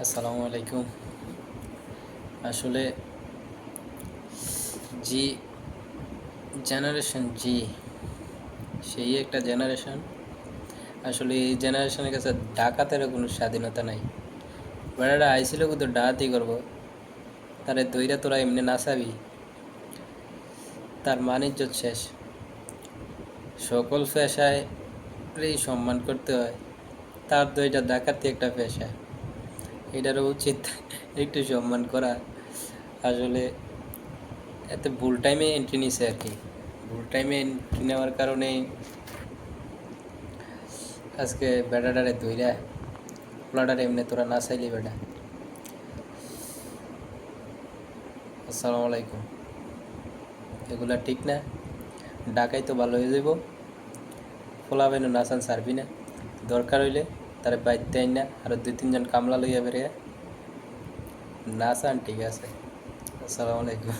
আসসালামু আলাইকুম। আসলে জি জি সেই একটা জেনারেশন। আসলে এই জেনারেশনের কাছে ডাকাতের কোনো স্বাধীনতা নাই। বেড়াটা আইছিল কিন্তু ডাকাতি করবো, তারে দইরা তোরা এমনি নাচাবি, তার মানিজ্যত শেষ। সকল পেশায় সম্মান করতে হয়, তার দইটা ডাকাতি একটা পেশা, এটারও উচিত একটু সম্মান করা। আসলে এত ভুল টাইমে এন্ট্রি নিছে আর কি। ভুল টাইমে এন্ট্রি নেওয়ার কারণে আজকে বেটাটারে ধইরা পোলাটারে এমনি তোরা না চাইলি বেটা। আসসালামু আলাইকুম। এগুলা ঠিক না, ডাকাই তো ভালো হয়ে যাব। পোলা বেন নাচান সারবি না, দরকার হইলে তারা বাইতে আইন না আর 2-3 জন কামলা লইয়া বেরিয়ে নাচান, ঠিক আছে। আসসালামু আলাইকুম।